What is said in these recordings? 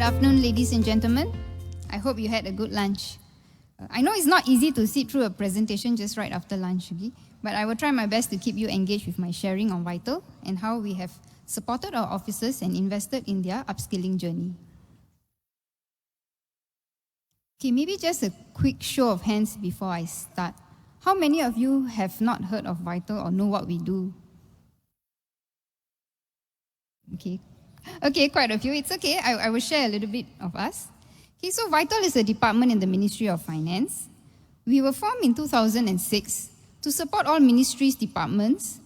afternoon, ladies and gentlemen. I hope you had a good lunch. I know it's not easy to sit through a presentation just right after lunch, but I will try my best to keep you engaged with my sharing on Vital and how we have supported our officers and invested in their upskilling journey. Okay, maybe just a quick show of hands before I start. How many of you have not heard of Vital or know what we do? Okay, quite a few. It's okay. I will share a little bit of us. Okay, so Vital is a department in the Ministry of Finance. We were formed in 2006 to support all ministries, departments,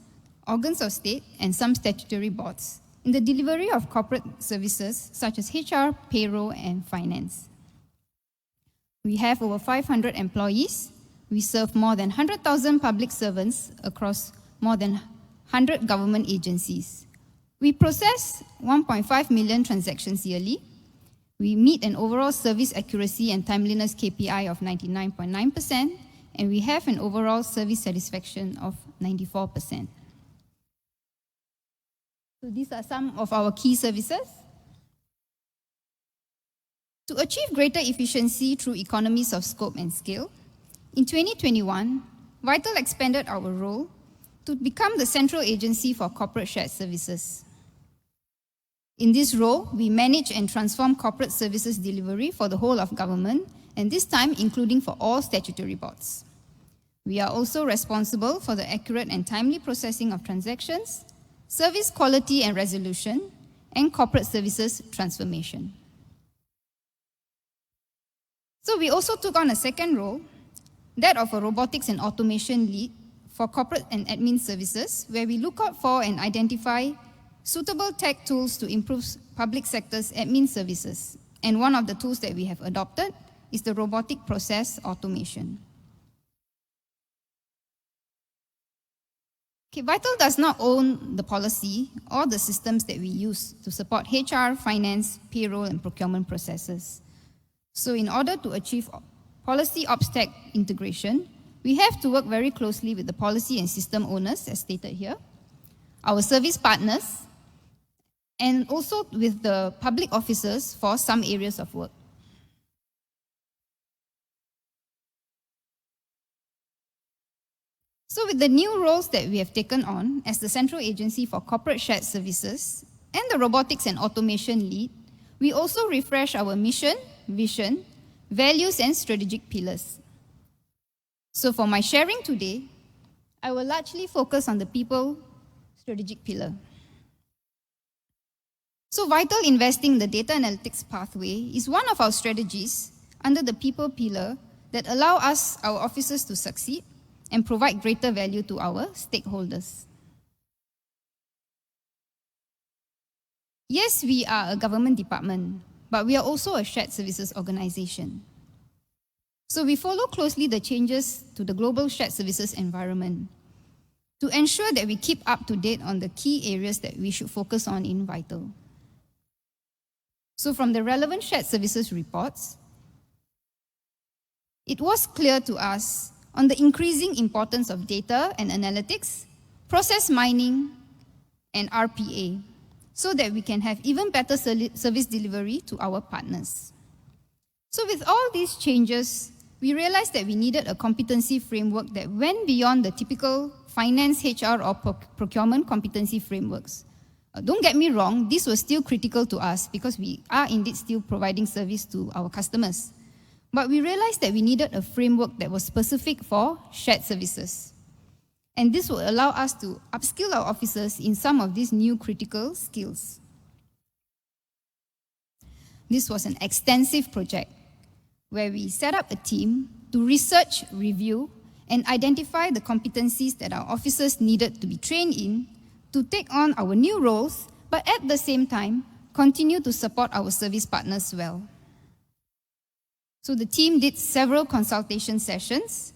organs of state, and some statutory boards in the delivery of corporate services such as HR, payroll, and finance. We have over 500 employees. We serve more than 100,000 public servants across more than 100 government agencies. We process 1.5 million transactions yearly. We meet an overall service accuracy and timeliness KPI of 99.9%, and we have an overall service satisfaction of 94%. So these are some of our key services. To achieve greater efficiency through economies of scope and scale, in 2021, Vital expanded our role to become the central agency for corporate shared services. In this role, we manage and transform corporate services delivery for the whole of government, and this time including for all statutory boards. We are also responsible for the accurate and timely processing of transactions, service quality and resolution, and corporate services transformation. So we also took on a second role, that of a robotics and automation lead for corporate and admin services, where we look out for and identify suitable tech tools to improve public sector's admin services. And one of the tools that we have adopted is the robotic process automation. Okay, Vital does not own the policy or the systems that we use to support HR, finance, payroll, and procurement processes. So in order to achieve policy ops tech integration, we have to work very closely with the policy and system owners, as stated here, our service partners, and also with the public officers for some areas of work. So with the new roles that we have taken on as the Central Agency for Corporate Shared Services and the Robotics and Automation Lead, we also refresh our mission, vision, values, and strategic pillars. So for my sharing today, I will largely focus on the people strategic pillar. So Vital investing in the data analytics pathway is one of our strategies under the people pillar that allow us, our officers, to succeed and provide greater value to our stakeholders. Yes, we are a government department, but we are also a shared services organization. So we follow closely the changes to the global shared services environment to ensure that we keep up to date on the key areas that we should focus on in Vital. So from the relevant shared services reports, it was clear to us on the increasing importance of data and analytics, process mining, and RPA, so that we can have even better service delivery to our partners. So with all these changes, we realized that we needed a competency framework that went beyond the typical finance, HR, or procurement competency frameworks. Don't get me wrong, this was still critical to us because we are indeed still providing service to our customers. But we realized that we needed a framework that was specific for shared services. And this will allow us to upskill our officers in some of these new critical skills. This was an extensive project where we set up a team to research, review, and identify the competencies that our officers needed to be trained in to take on our new roles, but at the same time, continue to support our service partners well. So the team did several consultation sessions,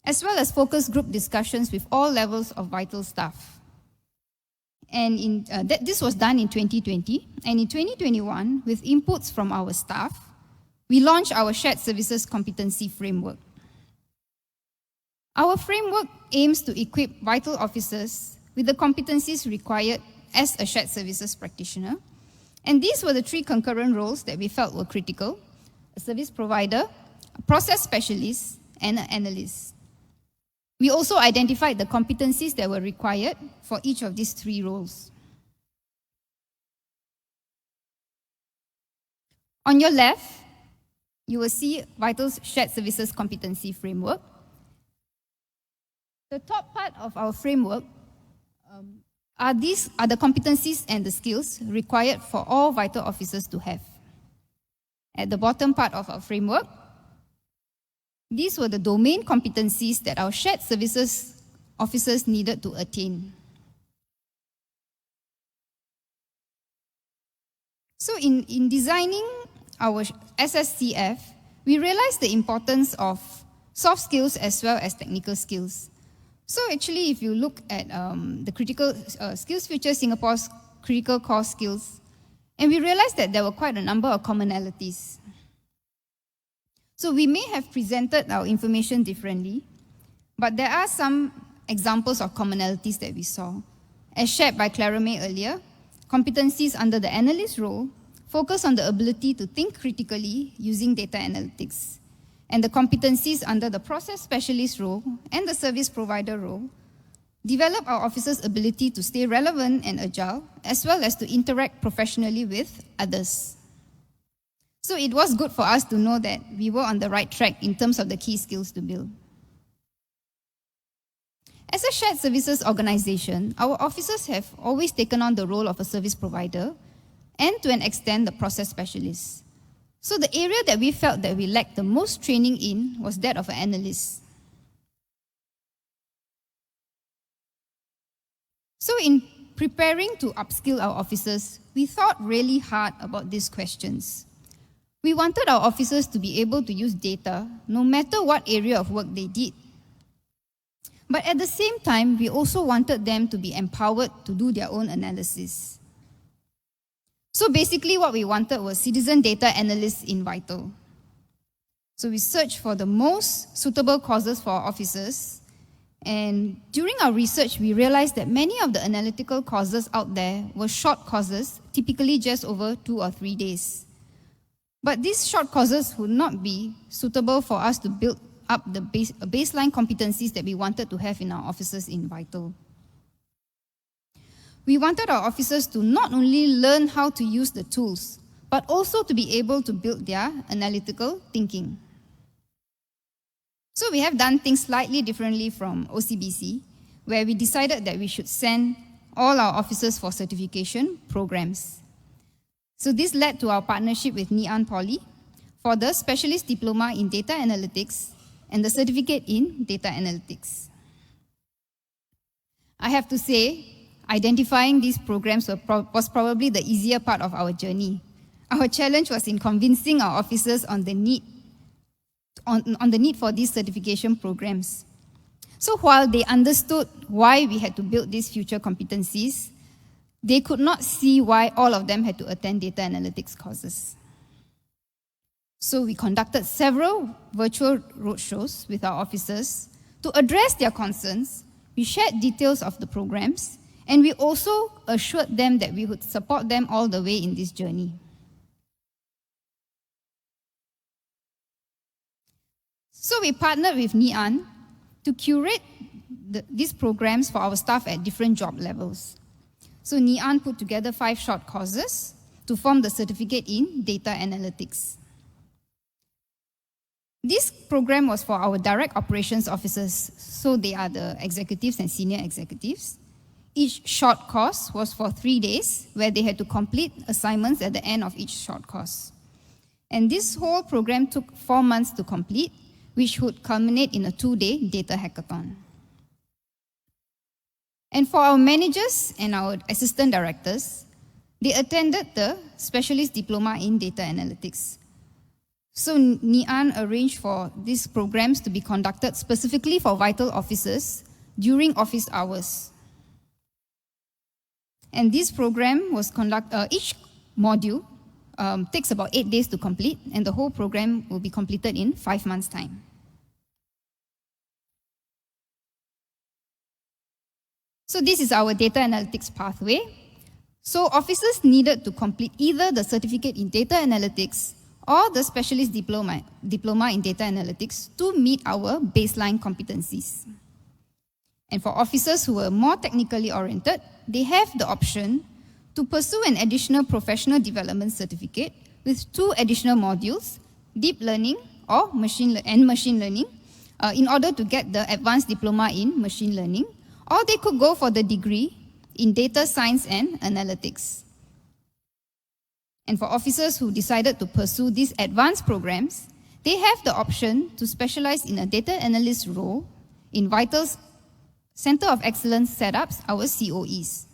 as well as focus group discussions with all levels of Vital staff. And this was done in 2020, and in 2021, with inputs from our staff, we launched our Shared Services Competency Framework. Our framework aims to equip Vital officers with the competencies required as a shared services practitioner, And these were the 3 concurrent roles that we felt were critical: a service provider, a process specialist, and an analyst. We also identified the competencies that were required for each of these 3 roles. On your left, you will see Vital's Shared Services Competency Framework. The top part of our framework are the competencies and the skills required for all Vital officers to have. At the bottom part of our framework, these were the domain competencies that our shared services officers needed to attain. So in designing our SSCF, we realized the importance of soft skills as well as technical skills. So actually, if you look at the critical skills future Singapore's critical core skills, and we realized that there were quite a number of commonalities. So we may have presented our information differently, but there are some examples of commonalities that we saw. As shared by Clara May earlier, competencies under the analyst role focus on the ability to think critically using data analytics. And the competencies under the process specialist role and the service provider role develop our officers' ability to stay relevant and agile, as well as to interact professionally with others. So it was good for us to know that we were on the right track in terms of the key skills to build. As a shared services organization, our officers have always taken on the role of a service provider and, to an extent, the process specialist. So the area that we felt that we lacked the most training in was that of an analyst. So in preparing to upskill our officers, we thought really hard about these questions. We wanted our officers to be able to use data no matter what area of work they did. But at the same time, we also wanted them to be empowered to do their own analysis. So basically what we wanted was citizen data analysts in Vital. So we searched for the most suitable courses for our officers, and during our research, we realized that many of the analytical courses out there were short courses, typically just over 2 or 3 days. But these short courses would not be suitable for us to build up the baseline competencies that we wanted to have in our officers in Vital. We wanted our officers to not only learn how to use the tools, but also to be able to build their analytical thinking. So we have done things slightly differently from OCBC, where we decided that we should send all our officers for certification programs. So this led to our partnership with Ngee Poly for the Specialist Diploma in Data Analytics and the Certificate in Data Analytics. I have to say, identifying these programs was probably the easier part of our journey. Our challenge was in convincing our officers on the need for these certification programs. So while they understood why we had to build these future competencies, they could not see why all of them had to attend data analytics courses. So we conducted several virtual roadshows with our officers to address their concerns. We shared details of the programs, and we also assured them that we would support them all the way in this journey. So we partnered with Ngee to curate these programs for our staff at different job levels. So Ngee put together 5 short courses to form the certificate in data analytics. This program was for our direct operations officers, so they are the executives and senior executives. Each short course was for 3 days, where they had to complete assignments at the end of each short course. And this whole program took 4 months to complete, which would culminate in a 2-day data hackathon. And for our managers and our assistant directors, they attended the Specialist Diploma in Data Analytics. So Ngee arranged for these programs to be conducted specifically for Vital officers during office hours. And this program was each module takes about 8 days to complete, and the whole program will be completed in 5 months' time. So this is our data analytics pathway. So officers needed to complete either the certificate in data analytics or the specialist diploma in data analytics to meet our baseline competencies. And for officers who were more technically oriented, they have the option to pursue an additional professional development certificate with 2 additional modules, deep learning or machine learning, in order to get the advanced diploma in machine learning, or they could go for the degree in data science and analytics. And for officers who decided to pursue these advanced programs, they have the option to specialize in a data analyst role in Vital's Center of Excellence setups, our COEs.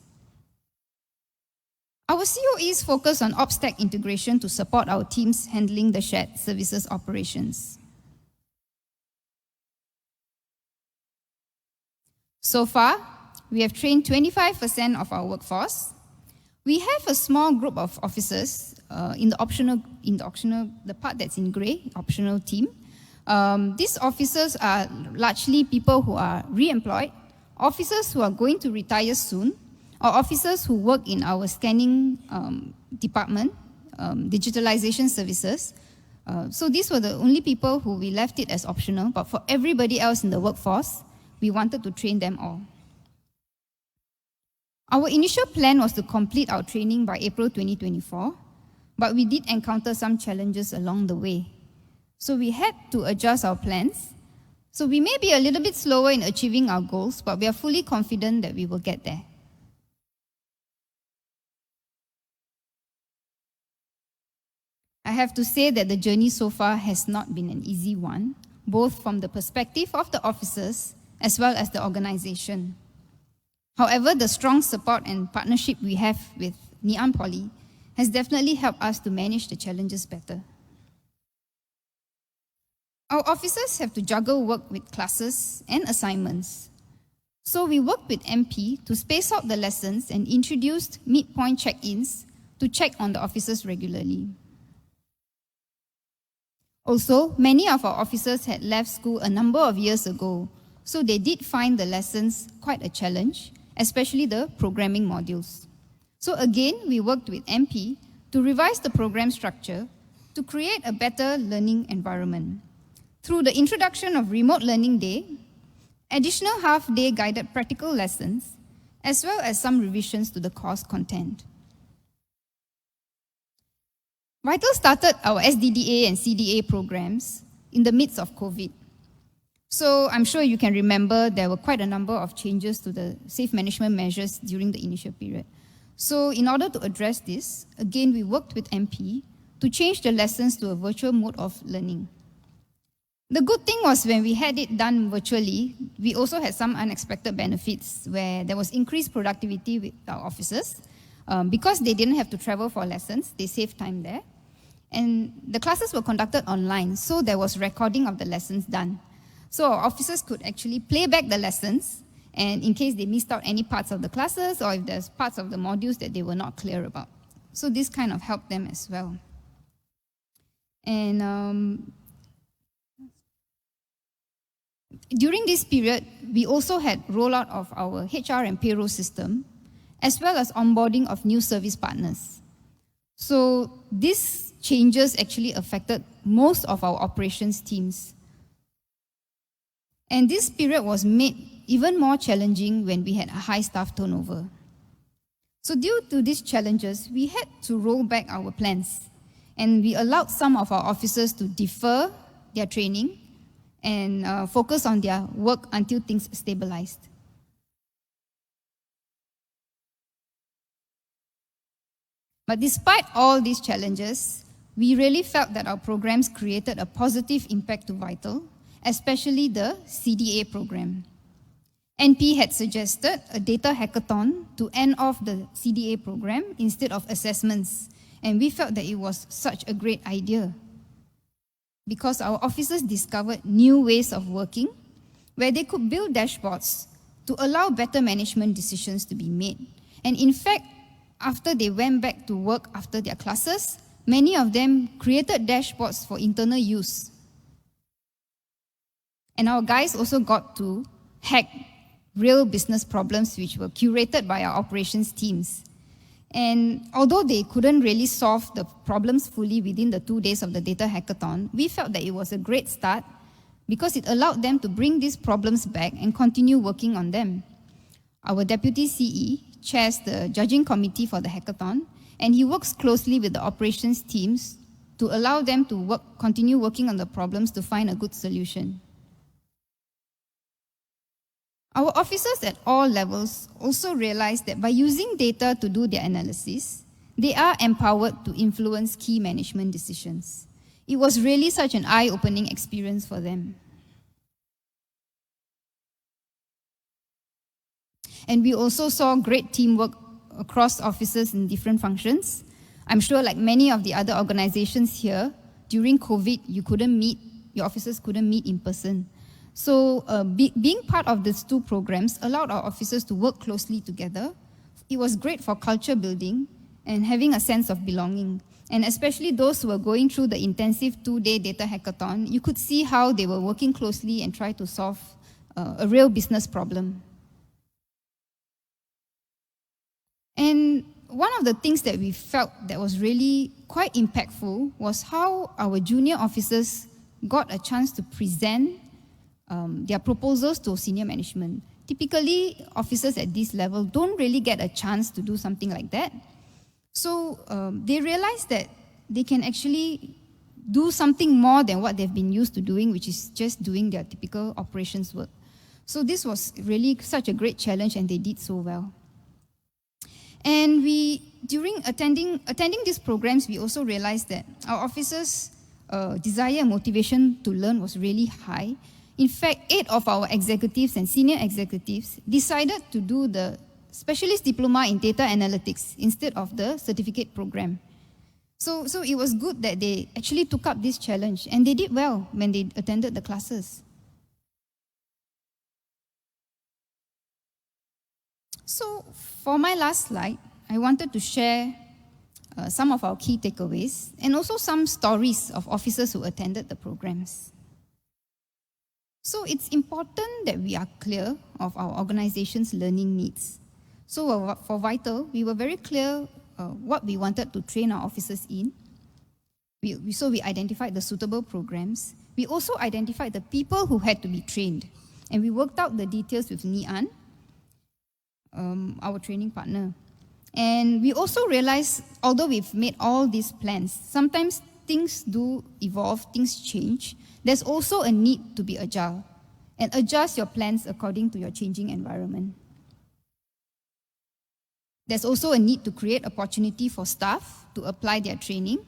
Our COEs focus on OpStack integration to support our teams handling the shared services operations. So far, we have trained 25% of our workforce. We have a small group of officers in the part that's in grey, optional team. These officers are largely people who are re-employed, officers who are going to retire soon, or officers who work in our scanning department, digitalization services. So these were the only people who we left it as optional, but for everybody else in the workforce, we wanted to train them all. Our initial plan was to complete our training by April 2024, but we did encounter some challenges along the way. So we had to adjust our plans. So we may be a little bit slower in achieving our goals, but we are fully confident that we will get there. I have to say that the journey so far has not been an easy one, both from the perspective of the officers as well as the organization. However, the strong support and partnership we have with Ngee Poly has definitely helped us to manage the challenges better. Our officers have to juggle work with classes and assignments. So we worked with MP to space out the lessons and introduced midpoint check-ins to check on the officers regularly. Also, many of our officers had left school a number of years ago, so they did find the lessons quite a challenge, especially the programming modules. So again, we worked with MP to revise the program structure to create a better learning environment. Through the introduction of Remote Learning Day, additional half-day guided practical lessons, as well as some revisions to the course content. Vital started our SDDA and CDA programs in the midst of COVID. So I'm sure you can remember there were quite a number of changes to the safe management measures during the initial period. So in order to address this, again, we worked with MP to change the lessons to a virtual mode of learning. The good thing was when we had it done virtually, we also had some unexpected benefits where there was increased productivity with our officers. Because they didn't have to travel for lessons, they saved time there. And the classes were conducted online, so there was recording of the lessons done. So our officers could actually play back the lessons, and in case they missed out any parts of the classes or if there's parts of the modules that they were not clear about. So this kind of helped them as well. And during this period, we also had rollout of our HR and payroll system, as well as onboarding of new service partners. So these changes actually affected most of our operations teams. And this period was made even more challenging when we had a high staff turnover. So due to these challenges, we had to roll back our plans, and we allowed some of our officers to defer their training and focus on their work until things stabilized. But despite all these challenges, we really felt that our programs created a positive impact to Vital, especially the CDA program. NP had suggested a data hackathon to end off the CDA program instead of assessments, and we felt that it was such a great idea because our officers discovered new ways of working where they could build dashboards to allow better management decisions to be made. And in fact, after they went back to work after their classes, many of them created dashboards for internal use. And our guys also got to hack real business problems which were curated by our operations teams. And although they couldn't really solve the problems fully within the 2 days of the data hackathon, we felt that it was a great start because it allowed them to bring these problems back and continue working on them. Our deputy CE chairs the judging committee for the hackathon, and he works closely with the operations teams to allow them to continue working on the problems to find a good solution. Our officers at all levels also realized that by using data to do their analysis, they are empowered to influence key management decisions. It was really such an eye-opening experience for them. And we also saw great teamwork across officers in different functions. I'm sure like many of the other organizations here, during COVID, your officers couldn't meet in person. So being part of these two programs allowed our officers to work closely together. It was great for culture building and having a sense of belonging. And especially those who were going through the intensive 2-day data hackathon, you could see how they were working closely and try to solve a real business problem. And one of the things that we felt that was really quite impactful was how our junior officers got a chance to present their proposals to senior management. Typically, officers at this level don't really get a chance to do something like that. So they realized that they can actually do something more than what they've been used to doing, which is just doing their typical operations work. So this was really such a great challenge, and they did so well. And during attending these programs, we also realized that our officers' desire and motivation to learn was really high. In fact, 8 of our executives and senior executives decided to do the specialist diploma in data analytics instead of the certificate program. So it was good that they actually took up this challenge, and they did well when they attended the classes. So for my last slide, I wanted to share some of our key takeaways and also some stories of officers who attended the programs. So it's important that we are clear of our organization's learning needs. So for Vital, we were very clear what we wanted to train our officers in. So we identified the suitable programs. We also identified the people who had to be trained. And we worked out the details with Ngee, our training partner. And we also realized, although we've made all these plans, sometimes things do evolve, things change. There's also a need to be agile and adjust your plans according to your changing environment. There's also a need to create opportunity for staff to apply their training,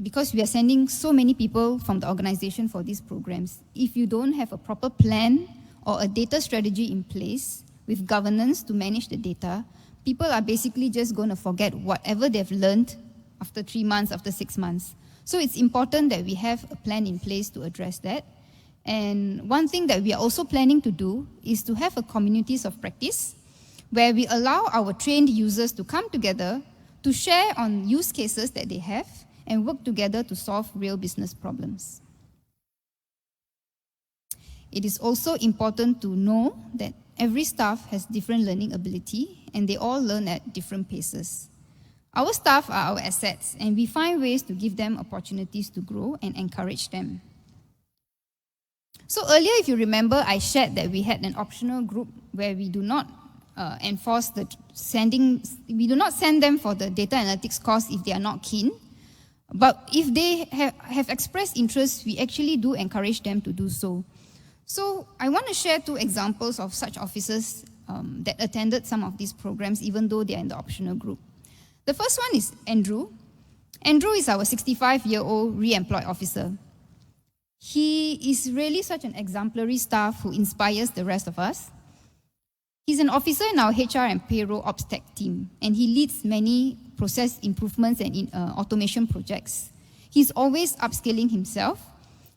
because we are sending so many people from the organization for these programs. If you don't have a proper plan or a data strategy in place with governance to manage the data, people are basically just going to forget whatever they've learned after 3 months, after 6 months. So it's important that we have a plan in place to address that. And one thing that we are also planning to do is to have a communities of practice where we allow our trained users to come together to share on use cases that they have and work together to solve real business problems. It is also important to know that every staff has different learning ability and they all learn at different paces. Our staff are our assets, and we find ways to give them opportunities to grow and encourage them. So earlier, if you remember, I shared that we had an optional group where we do not we do not send them for the data analytics course if they are not keen. But if they have expressed interest, we actually do encourage them to do so. So I want to share 2 examples of such officers that attended some of these programs, even though they are in the optional group. The first one is Andrew. Andrew is our 65-year-old re-employed officer. He is really such an exemplary staff who inspires the rest of us. He's an officer in our HR and payroll ops tech team, and he leads many process improvements and automation projects. He's always upskilling himself.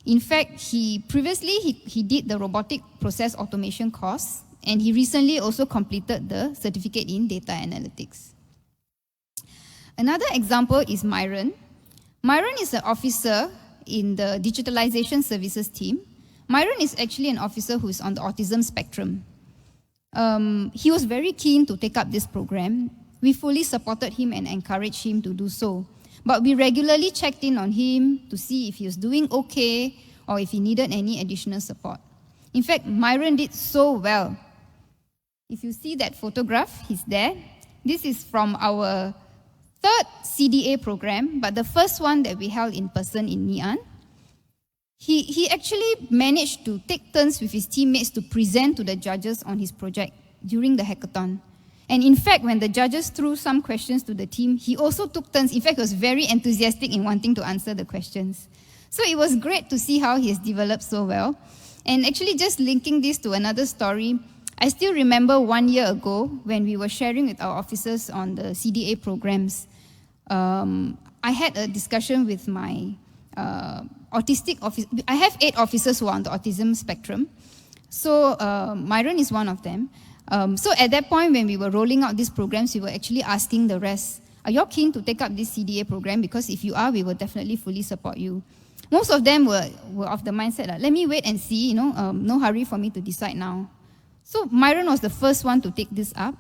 In fact, he did the robotic process automation course, and he recently also completed the certificate in data analytics. Another example is Myron. Myron is an officer in the digitalization services team. Myron is actually an officer who is on the autism spectrum. He was very keen to take up this program. we fully supported him and encouraged him to do so. But we regularly checked in on him to see if he was doing okay or if he needed any additional support. In fact, Myron did so well. If you see that photograph, he's there. This is from our third CDA program, but the first one that we held in person in Ngee Ann. He actually managed to take turns with his teammates to present to the judges on his project during the hackathon. And in fact, when the judges threw some questions to the team, he also took turns. In fact, he was very enthusiastic in wanting to answer the questions. So it was great to see how he has developed so well. And actually, just linking this to another story, I still remember 1 year ago when we were sharing with our officers on the CDA programs. I had a discussion with my autistic officer. I have 8 officers who are on the autism spectrum. So Myron is one of them. So at that point, when we were rolling out these programs, we were actually asking the rest, are you all keen to take up this CDA program? Because if you are, we will definitely fully support you. Most of them were of the mindset, let me wait and see, no hurry for me to decide now. So Myron was the first one to take this up.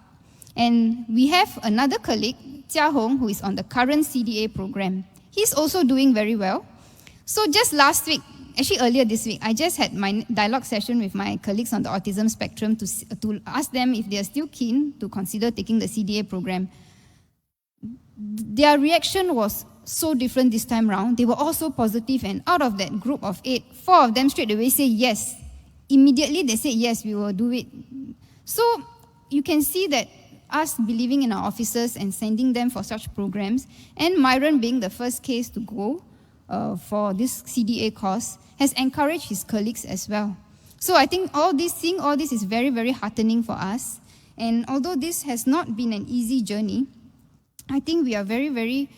And we have another colleague, Jia Hong, who is on the current CDA program. He's also doing very well. So just last week, actually earlier this week, I just had my dialogue session with my colleagues on the autism spectrum to ask them if they are still keen to consider taking the CDA program. Their reaction was so different this time round. They were all so positive, and out of that group of 8, 4 of them straight away say yes. Immediately they say yes, we will do it. So you can see that us believing in our officers and sending them for such programs, and Myron being the first case to go for this CDA course, has encouraged his colleagues as well. So I think seeing all this is very, very heartening for us. And although this has not been an easy journey, I think we are very, very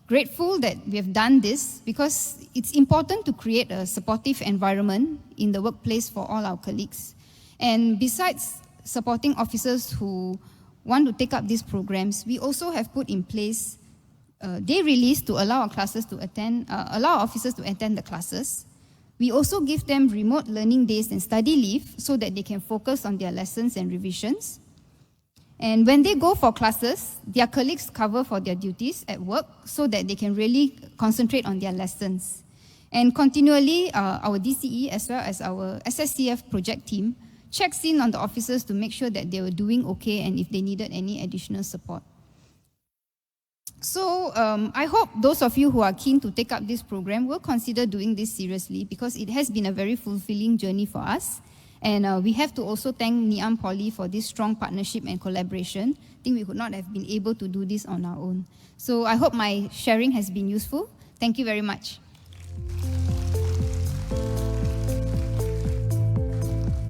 grateful that we have done this, because it's important to create a supportive environment in the workplace for all our colleagues. And besides supporting officers who want to take up these programs, we also have put in place day release to allow our classes to allow officers to attend the classes. We also give them remote learning days and study leave so that they can focus on their lessons and revisions. And when they go for classes, their colleagues cover for their duties at work so that they can really concentrate on their lessons. And continually, our DCE as well as our SSCF project team checks in on the officers to make sure that they were doing okay and if they needed any additional support. So I hope those of you who are keen to take up this program will consider doing this seriously, because it has been a very fulfilling journey for us. And we have to also thank Ngee Ann Poly for this strong partnership and collaboration. I think we would not have been able to do this on our own. So I hope my sharing has been useful. Thank you very much.